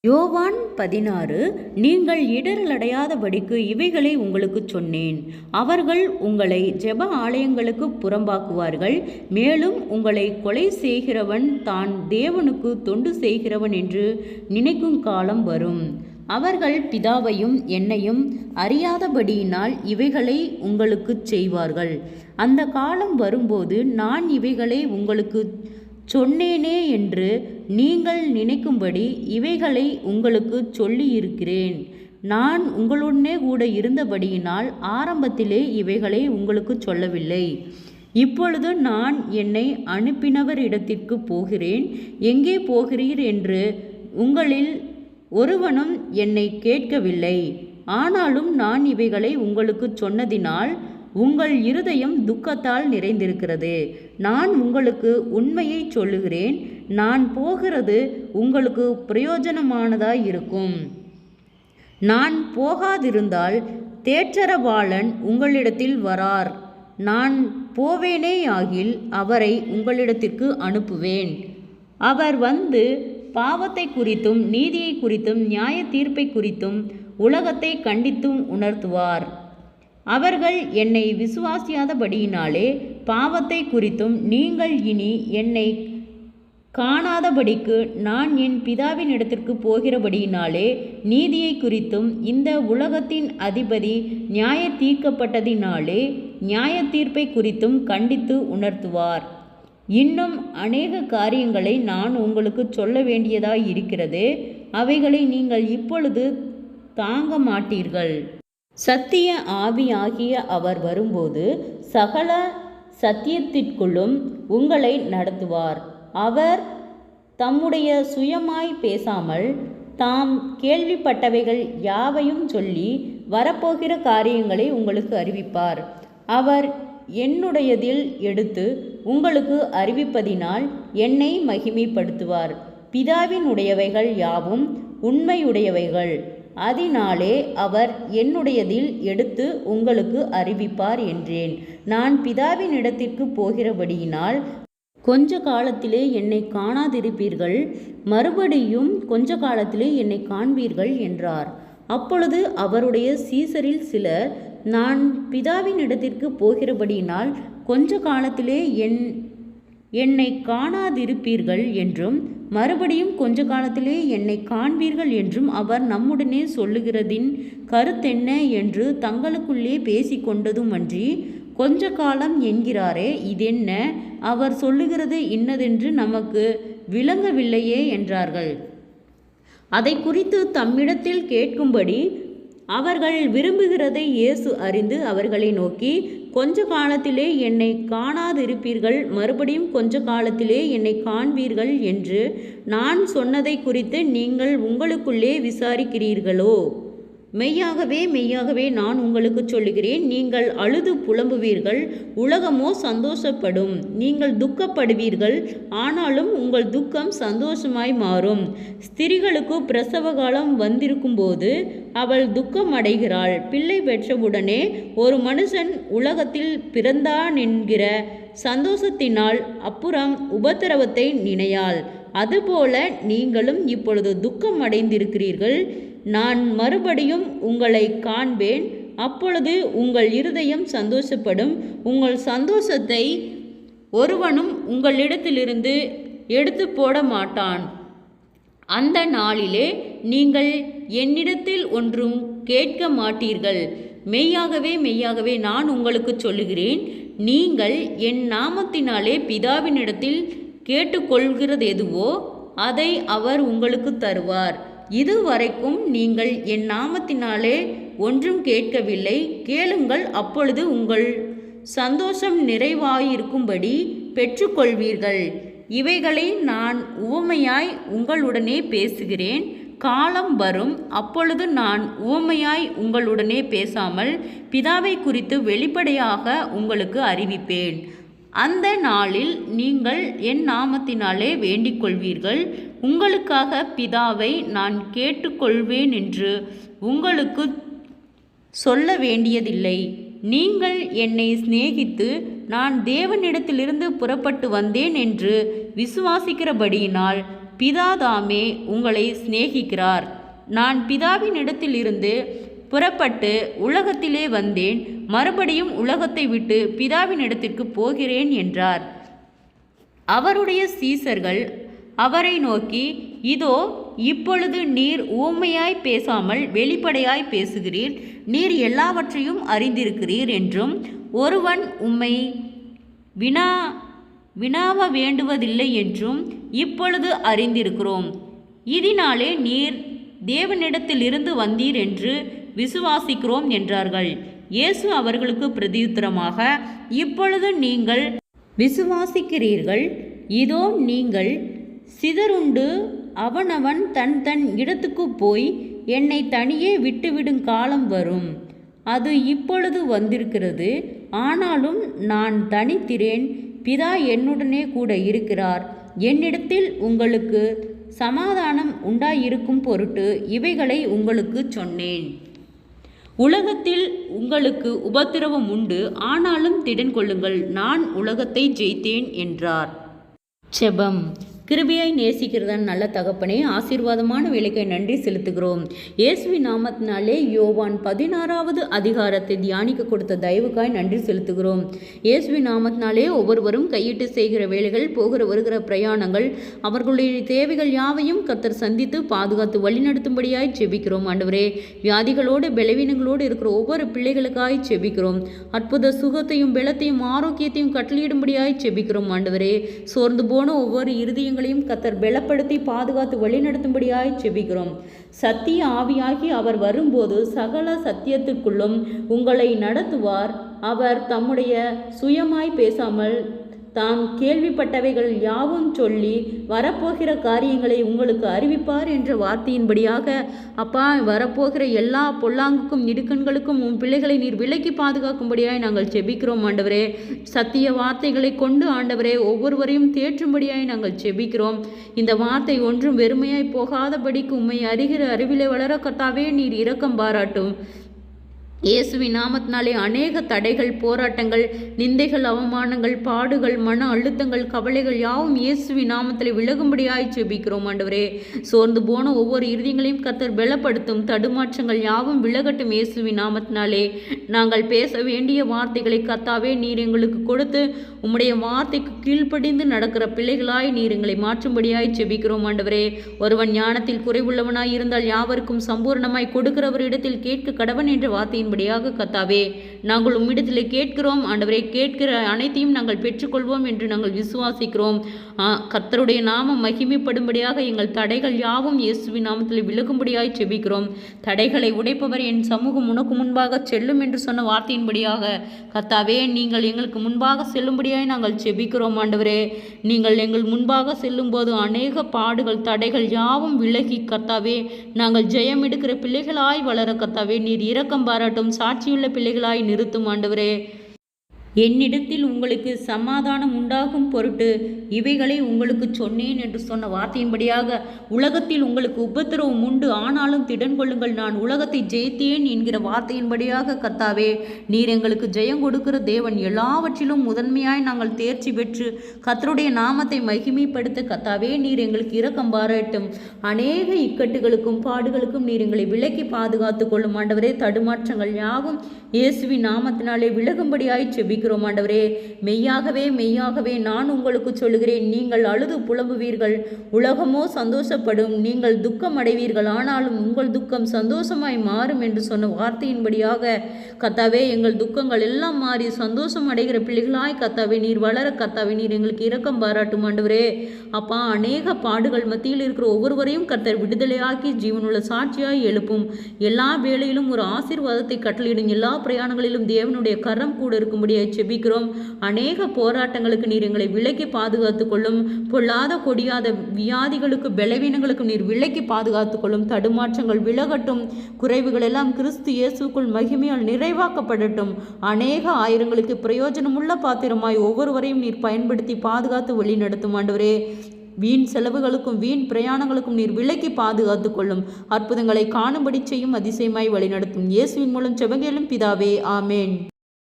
யோவான் 16 நீங்கள் இடரலடையாதபடிக்கு இவைகளை உங்களுக்கு சொன்னேன். அவர்கள் உங்களை ஜெப ஆலயங்களுக்கு புறம்பாக்குவார்கள். மேலும் உங்களை கொலை செய்கிறவன் தான் தேவனுக்கு தொண்டு செய்கிறவன் என்று நினைக்கும் காலம் வரும். அவர்கள் பிதாவையும் என்னையும் அறியாதபடியினால் இவைகளை உங்களுக்கு செய்வார்கள். அந்த காலம் வரும்போது நான் இவைகளை உங்களுக்கு சொன்னேனே என்று நீங்கள் நினைக்கும்படி இவைகளை உங்களுக்கு சொல்லியிருக்கிறேன். நான் உங்களுடனே கூட இருந்தபடியினால் ஆரம்பத்திலே இவைகளை உங்களுக்கு சொல்லவில்லை. இப்பொழுது நான் என்னை அனுப்பினவரிடத்திற்கு போகிறேன். எங்கே போகிறீர் என்று உங்களில் ஒருவனும் என்னை கேட்கவில்லை. ஆனாலும் நான் இவைகளை உங்களுக்கு சொன்னதினால் உங்கள் இருதயம் துக்கத்தால் நிறைந்திருக்கிறது. நான் உங்களுக்கு உண்மையை சொல்லுகிறேன். நான் போகிறது உங்களுக்கு பிரயோஜனமானதாய் இருக்கும். நான் போகாதிருந்தால் தேற்றரவாளன் உங்களிடத்தில் வரார். நான் போவேனேயாகில் அவரை உங்களிடத்திற்கு அனுப்புவேன். அவர் வந்து பாவத்தை குறித்தும் நீதியை குறித்தும் நியாய தீர்ப்பை குறித்தும் உலகத்தை கண்டித்தும் உணர்த்துவார். அவர்கள் என்னை விசுவாசியாதபடியினாலே பாவத்தை குறித்தும் நீங்கள் இனி என்னை காணாதபடிக்கு நான் என் பிதாவின் இடத்திற்கு போகிறபடியினாலே நீதியை குறித்தும் இந்த உலகத்தின் அதிபதி நியாய தீர்க்கப்பட்டதினாலே நியாய தீர்ப்பை குறித்தும் கண்டித்து உணர்த்துவார். இன்னும் அநேக காரியங்களை நான் உங்களுக்கு சொல்ல வேண்டியதாய் இருக்கிறது. அவைகளை நீங்கள் இப்பொழுது தாங்க மாட்டீர்கள். சத்திய ஆவியாகிய அவர் வரும்போது சகல சத்தியத்திற்குள்ளும் உங்களை நடத்துவார். அவர் தம்முடைய சுயமாய் பேசாமல் தாம் கேள்விப்பட்டவைகள் யாவையும் சொல்லி வரப்போகிற காரியங்களை உங்களுக்கு அறிவிப்பார். அவர் என்னுடையதில் எடுத்து உங்களுக்கு அறிவிப்பதினால் என்னை மகிமைப்படுத்துவார். பிதாவின் உடையவைகள் யாவும் உண்மையுடையவைகள். அதனாலே அவர் என்னுடையதில் எடுத்து உங்களுக்கு அறிவிப்பார் என்றேன். நான் பிதாவின் இடத்திற்கு போகிறபடியினால் கொஞ்ச காலத்திலே என்னை காணாதிருப்பீர்கள், மறுபடியும் கொஞ்ச காலத்திலே என்னை காண்பீர்கள் என்றார். அப்பொழுது அவருடைய சீசரில் சிலர், நான் பிதாவின் இடத்திற்கு போகிறபடியினால் கொஞ்ச காலத்திலே என்னை காணாதிருப்பீர்கள் என்றும் மறுபடியும் கொஞ்ச காலத்திலே என்னை காண்பீர்கள் என்றும் அவர் நம்முடனே சொல்லுகிறதின் கருத்தென்ன என்று தங்களுக்குள்ளே பேசிக்கொண்டதுமன்றி, கொஞ்ச காலம் என்கிறாரே, இதென்ன? அவர் சொல்லுகிறது இன்னதென்று நமக்கு விளங்கவில்லையே என்றார்கள். அதை குறித்து தம்மிடத்தில் கேட்கும்படி அவர்கள் விரும்புகிறதை இயேசு அறிந்து அவர்களை நோக்கி, கொஞ்ச காலத்திலே என்னை காணாதிருப்பீர்கள், மறுபடியும் கொஞ்ச காலத்திலே என்னை காண்பீர்கள் என்று நான் சொன்னதை குறித்து நீங்கள் உங்களுக்குள்ளே விசாரிக்கிறீர்களோ? மெய்யாகவே மெய்யாகவே நான் உங்களுக்கு சொல்லுகிறேன், நீங்கள் அழுது புலம்புவீர்கள், உலகமோ சந்தோஷப்படும். நீங்கள் துக்கப்படுவீர்கள், ஆனாலும் உங்கள் துக்கம் சந்தோஷமாய் மாறும். ஸ்திரீகளுக்கு பிரசவ காலம் வந்திருக்கும்போது அவள் துக்கம் அடைகிறாள். பிள்ளை பெற்றவுடனே ஒரு மனுஷன் உலகத்தில் பிறந்தான் என்கிற சந்தோஷத்தினால் அப்புறம் உபத்திரவத்தை நினையாள். அதுபோல நீங்களும் இப்பொழுது துக்கம் அடைந்திருக்கிறீர்கள். நான் மறுபடியும் உங்களை காண்பேன். அப்பொழுது உங்கள் இருதயம் சந்தோஷப்படும். உங்கள் சந்தோஷத்தை ஒருவனும் உங்களிடத்திலிருந்து எடுத்து போட மாட்டான். அந்த நாளிலே நீங்கள் என்னிடத்தில் ஒன்றும் கேட்க மாட்டீர்கள். மெய்யாகவே மெய்யாகவே நான் உங்களுக்கு சொல்லுகிறேன், நீங்கள் என் நாமத்தினாலே பிதாவினிடத்தில் கேட்டுக்கொள்கிறது எதுவோ அதை அவர் உங்களுக்கு தருவார். இதுவரைக்கும் நீங்கள் என் நாமத்தினாலே ஒன்றும் கேட்கவில்லை. கேளுங்கள், அப்பொழுது உங்கள் சந்தோஷம் நிறைவாயிருக்கும்படி பெற்றுக்கொள்வீர்கள். இவைகளை நான் உவமையாய் உங்களுடனே பேசுகிறேன். காலம் வரும், அப்பொழுது நான் உவமையாய் உங்களுடனே பேசாமல் பிதாவை குறித்து வெளிப்படையாக உங்களுக்கு அறிவிப்பேன். அந்த நாளில் நீங்கள் என் நாமத்தினாலே வேண்டிக் கொள்வீர்கள். உங்களுக்காக பிதாவை நான் கேட்டுக்கொள்வேன் என்று உங்களுக்கு சொல்ல வேண்டியதில்லை. நீங்கள் என்னை சிநேகித்து நான் தேவனிடத்திலிருந்து புறப்பட்டு வந்தேன் என்று விசுவாசிக்கிறபடியினால் பிதா தாமே உங்களை சிநேகிக்கிறார். நான் பிதாவினிடத்தில் இருந்து புறப்பட்டு உலகத்திலே வந்தேன், மறுபடியும் உலகத்தை விட்டு பிதாவினிடத்திற்கு போகிறேன் என்றார். அவருடைய சீசர்கள் அவரை நோக்கி, இதோ இப்பொழுது நீர் ஊமையாய் பேசாமல் வெளிப்படையாய் பேசுகிறீர், நீர் எல்லாவற்றையும் அறிந்திருக்கிறீர் என்றும் ஒருவன் உம்மை வினாவ வேண்டுவதில்லை என்றும் இப்பொழுது அறிந்திருக்கிறோம். இதனாலே நீர் தேவனிடத்திலிருந்து வந்தீர் என்று விசுவாசிக்கிறோம் என்றார்கள். இயேசு அவர்களுக்கு பிரதியுத்தரமாக, இப்பொழுது நீங்கள் விசுவாசிக்கிறீர்கள், இதோ நீங்கள் சிதறுண்டு அவனவன் தன் தன் இடத்துக்கு போய் என்னை தனியே விட்டுவிடும் காலம் வரும். அது இப்பொழுது வந்திருக்கிறது. ஆனாலும் நான் தனித்திரேன், பிதா என்னுடனே கூட இருக்கிறார். என்னிடத்தில் உங்களுக்கு சமாதானம் உண்டாயிருக்கும் பொருட்டு இவைகளை உங்களுக்கு சொன்னேன். உலகத்தில் உங்களுக்கு உபத்திரவம் உண்டு, ஆனாலும் திடன் கொள்ளுங்கள், நான் உலகத்தை ஜெயித்தேன் என்றார். செபம். கிருபையாய் நேசிக்கிறதான் நல்ல தகப்பனே, ஆசீர்வாதமான வேலைக்காய் நன்றி செலுத்துகிறோம். இயேசுவின் நாமத்தினாலே யோவான் 16வது அதிகாரத்தை தியானிக்க கொடுத்த தயவுக்காய் நன்றி செலுத்துகிறோம். இயேசுவின் நாமத்தினாலே ஒவ்வொருவரும் கையிட்டு செய்கிற வேலைகள், போகிற வருகிற பிரயாணங்கள், அவர்களுடைய தேவைகள் யாவையும் கர்த்தர் சந்தித்து பாதுகாத்து வழிநடத்தும்படியாய் செபிக்கிறோம். ஆண்டவரே, வியாதிகளோடு பலவீனங்களோடு இருக்கிற ஒவ்வொரு பிள்ளைகளுக்காய் செபிக்கிறோம். அற்புத சுகத்தையும் பலத்தையும் ஆரோக்கியத்தையும் கட்டளையிடும்படியாய் செபிக்கிறோம். ஆண்டவரே, சோர்ந்து போன ஒவ்வொரு இருதயங்களையும் கர்த்தர் பலப்படுத்தி பாதுகாத்து வழிநடத்தும்படியாய் செபிக்கிறோம். சத்திய ஆவியாகி அவர் வரும்போது சகல சத்தியத்திற்குள்ளும் உங்களை நடத்துவார். அவர் தம்முடைய சுயமாய் பேசாமல் தாம் கேள்விப்பட்டவைகள் யாவும் சொல்லி வரப்போகிற காரியங்களை உங்களுக்கு அறிவிப்பார் என்ற வார்த்தையின்படியாக அப்பா, வரப்போகிற எல்லா பொல்லாங்குக்கும் இடுக்கண்களுக்கும் உன் பிள்ளைகளை நீர் விலக்கி பாதுகாக்கும்படியாய் நாங்கள் செபிக்கிறோம். ஆண்டவரே, சத்திய வார்த்தைகளை கொண்டு ஆண்டவரே ஒவ்வொருவரையும் தேற்றும்படியாய் நாங்கள் செபிக்கிறோம். இந்த வார்த்தை ஒன்றும் வெறுமையாய் போகாதபடிக்கு உம்மை அறிகிற அறிவிலே வளர கர்த்தாவே நீர் இரக்கம் பாராட்டும். இயேசுவின் நாமத்தினாலே அநேக தடைகள், போராட்டங்கள், நிந்தைகள், அவமானங்கள், பாடுகள், மன அழுத்தங்கள், கவலைகள் யாவும் இயேசுவின் நாமத்தில் விலகும்படியாய் செபிக்கிறோம். ஆண்டவரே, சோர்ந்து போன ஒவ்வொரு இருதயங்களையும் கர்த்தர் பலப்படுத்தும். தடுமாற்றங்கள் யாவும் விலகட்டும் இயேசுவின் நாமத்தினாலே. நாங்கள் பேச வேண்டிய வார்த்தைகளை கர்த்தாவே நீர் எங்களுக்கு கொடுத்து உம்முடைய வார்த்தைக்கு கீழ்ப்படிந்து நடக்கிற பிள்ளைகளாய் நீர் எங்களை மாற்றும்படியாய் செபிக்கிறோம். ஆண்டவரே, ஒருவன் ஞானத்தில் குறைவுள்ளவனாய் இருந்தால் யாவருக்கும் சம்பூர்ணமாய் கொடுக்கிறவரிடத்தில் கேட்க கடவன் என்ற வார்த்தையின் கர்த்தாவே, நாங்கள் உம்மிடத்தில் கேட்கிறோம். ஆண்டவரே, கேட்கிற அனைத்தையும் நாங்கள் பெற்றுக்கொள்வோம் என்று நாங்கள் விசுவாசிக்கிறோம். கர்த்தருடைய நாமம் மகிமைப்படும்படியாக எங்கள் தடைகள் யாவும் இயேசுவின் நாமத்தில் விலகும்படியாய் செபிக்கிறோம். தடைகளை உடைப்பவர் என் சமூகம் உனக்கு முன்பாக செல்லும் என்று சொன்ன வார்த்தையின்படியாக கர்த்தாவே, நீங்கள் எங்களுக்கு முன்பாக செல்லும்படியாய் நாங்கள் செபிக்கிறோம். ஆண்டவரே, நீங்கள் எங்கள் முன்பாக செல்லும் போது அநேக பாடுகள், தடைகள் யாவும் விலகி கர்த்தாவே நாங்கள் ஜெயம் எடுக்கிற பிள்ளைகளாய் வளர கர்த்தாவே நீர் இரக்கம் பாராட்டும். சாட்சியுள்ள பிள்ளைகளாய் நிறுத்தும். ஆண்டவரே, என்னிடத்தில் உங்களுக்கு சமாதானம் உண்டாகும் பொருட்டு இவைகளை உங்களுக்கு சொன்னேன் என்று சொன்ன வார்த்தையின்படியாக உலகத்தில் உங்களுக்கு உபத்திரவம் உண்டு, ஆனாலும் திடன் கொள்ளுங்கள், நான் உலகத்தை ஜெயித்தேன் என்கிற வார்த்தையின்படியாக கர்த்தாவே நீர் எங்களுக்கு ஜெயம் கொடுக்கிற தேவன். எல்லாவற்றிலும் முதன்மையாய் நாங்கள் தேர்ச்சி பெற்று கர்த்தருடைய நாமத்தை மகிமைப்படுத்த கர்த்தாவே நீர் எங்களுக்கு இரக்கம் பாராட்டும். அநேக இக்கட்டுகளுக்கும் பாடுகளுக்கும் நீர் எங்களை விலக்கி பாதுகாத்து கொள்ளும். ஆண்டவரே, தடுமாற்றங்கள் யாவும் இயேசுவின் நாமத்தினாலே விலகும்படியாய் செபிக்கிறோம். ஆண்டவரே, மெய்யாகவே மெய்யாகவே நான் உங்களுக்கு சொல்லுகிறேன், நீங்கள் அழுது புலம்புவீர்கள், உலகமோ சந்தோஷப்படும். நீங்கள் துக்கம் அடைவீர்கள், ஆனாலும் உங்கள் துக்கம் சந்தோஷமாய் மாறும் என்று சொன்ன வார்த்தையின்படியாக கர்த்தாவே எங்கள் துக்கங்கள் எல்லாம் மாறி சந்தோஷம் அடைகிற பிள்ளைகளாய் கர்த்தாவே நீர் வளர கர்த்தாவே நீர் எங்களுக்கு இரக்கம் பாராட்டும். ஆண்டவரே, அப்பா, அநேக பாடுகள் மத்தியில் இருக்கிற ஒவ்வொருவரையும் கர்த்தர் விடுதலையாக்கி ஜீவனுள்ள சாட்சியாய் எழுப்பும். எல்லா வேளையிலும் ஒரு ஆசீர்வாதத்தை கட்டளையிடும். எல்லா பிரயாணங்களிலும் தேவனுடைய கரம் கூட இருக்கும்படியாய் செபிக்கிறோம். அநேக போராட்டங்களுக்கு நீர் எங்களை விலக்கி பாதுகாத்து கொள்ளும். பொல்லாத கொடியாத வியாதிகளுக்கு பலவீனங்களுக்கு நீர் விலக்கி பாதுகாத்து கொள்ளும். தடுமாற்றங்கள் விலகட்டும். குறைவுகள் எல்லாம் கிறிஸ்து இயேசுக்குள் மகிமையால் நிறைவாக்கப்படட்டும். அநேக ஆயிரங்களுக்கு பிரயோஜனமுள்ள பாத்திரமாய் ஒவ்வொருவரையும் நீர் பயன்படுத்தி பாதுகாத்து வழி நடத்தும். ஆண்டவரே, வீண் செலவுகளுக்கும் வீண் பிரயாணங்களுக்கும் நீர் விலக்கி பாதுகாத்து கொள்ளும். அற்புதங்களை காணும்படி செய்யும். அதிசயமாய் வழிநடத்தும். இயேசுவின் மூலம் ஜெபங்களும் பிதாவே, ஆமேன்.